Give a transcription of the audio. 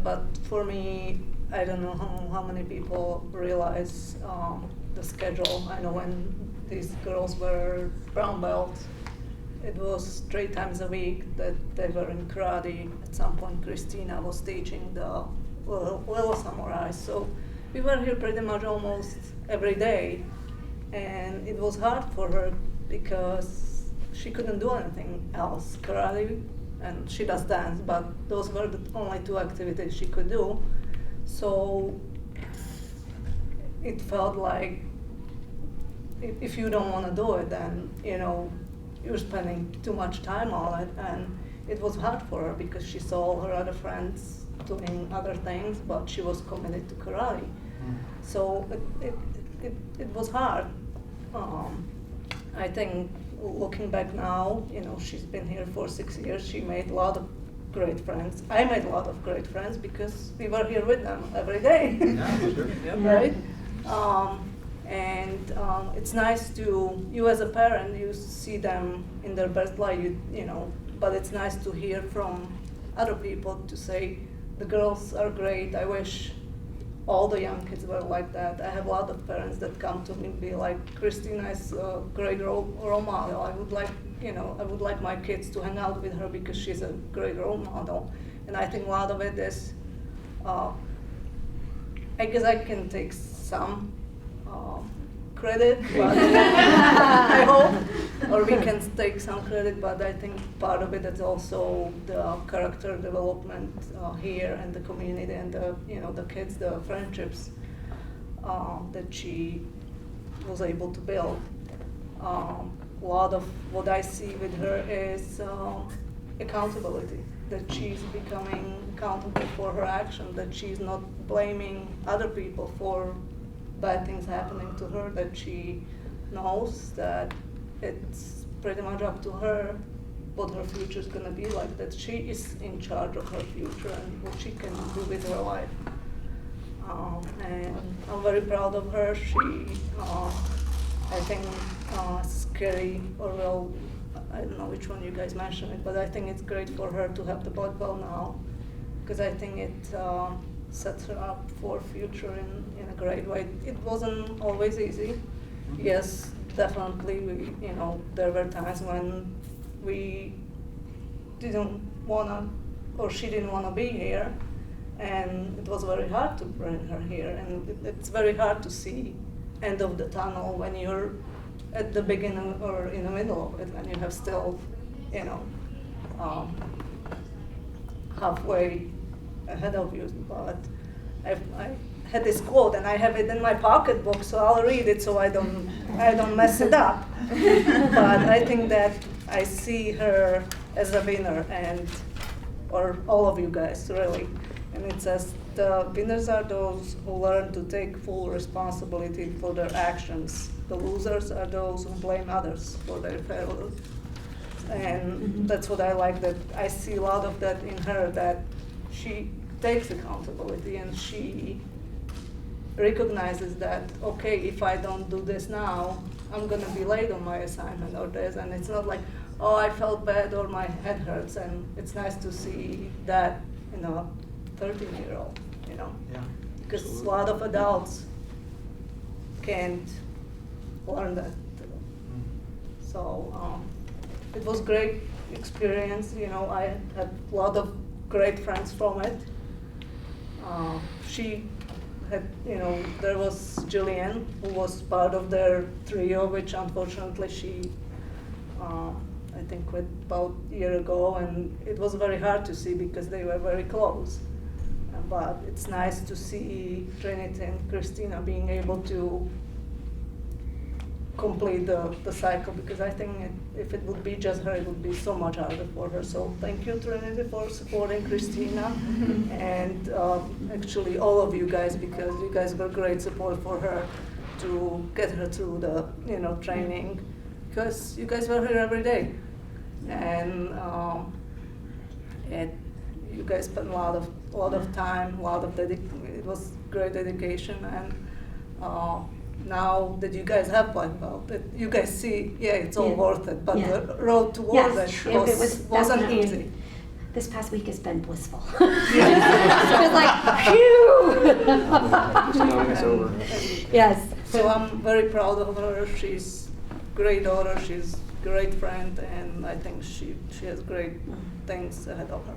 but for me, I don't know how many people realize the schedule. I know when these girls were brown belts, it was 3 times a week that they were in karate. At some point, Christina was teaching the little samurai. So we were here pretty much almost every day, and it was hard for her because she couldn't do anything else. Karate, and she does dance, but those were the only 2 activities she could do. So it felt like if you don't want to do it, then you're spending too much time on it, and it was hard for her because she saw all her other friends doing other things, but she was committed to karate. So it was hard. I think looking back now, she's been here for 6 years. She made a lot of great friends. I made a lot of great friends because we were here with them every day. Yeah, sure. Yeah. Right? And it's nice you as a parent, you see them in their best light, but it's nice to hear from other people to say, the girls are great, I wish all the young kids were like that. I have a lot of parents that come to me and be like, Christina is a great role model. I would like my kids to hang out with her because she's a great role model. And I think a lot of it is, I guess I can take some credit, but I hope, or we can take some credit, but I think part of it is also the character development here and the community and the kids, the friendships that she was able to build. A lot of what I see with her is accountability, that she's becoming accountable for her action, that she's not blaming other people for bad things happening to her, that she knows that it's pretty much up to her what her future is going to be like, that she is in charge of her future and what she can do with her life. And I'm very proud of her. She, I think, Scary or well, I don't know which one you guys mentioned it, but I think it's great for her to have the black belt now, because I think it sets her up for future in a great way. It wasn't always easy. Yes, definitely. There were times when we didn't wanna, or she didn't wanna be here, and it was very hard to bring her here. And it's very hard to see end of the tunnel when you're at the beginning or in the middle of it, and you have still, halfway ahead of you. But I had this quote, and I have it in my pocketbook, so I'll read it so I don't mess it up. But I think that I see her as a winner, or all of you guys really. And it says, the winners are those who learn to take full responsibility for their actions. The losers are those who blame others for their failures. And that's what I like, that I see a lot of that in her, that she takes accountability and she recognizes that, okay, if I don't do this now, I'm gonna be late on my assignment or this, and it's not like, oh, I felt bad or my head hurts, and it's nice to see that, 13-year-old, Yeah. because Absolutely. a lot of adults can't learn that. So it was great experience. I had a lot of great friends from it. She had, there was Jillian, who was part of their trio, which unfortunately she, I think, quit about a year ago, and it was very hard to see because they were very close. But it's nice to see Trinity and Christina being able to complete the cycle, because I think if it would be just her, it would be so much harder for her. So thank you, Trinity, for supporting Christina, and actually all of you guys, because you guys were great support for her to get her through the training, because you guys were here every day, and you guys spent a lot of time, it was great dedication, and now that you guys have black belt, that you guys see, it's all worth it, but the road towards it wasn't easy. This past week has been blissful. It was Time is over. Yes. So I'm very proud of her. She's great daughter. She's great friend, and I think she has great things ahead of her.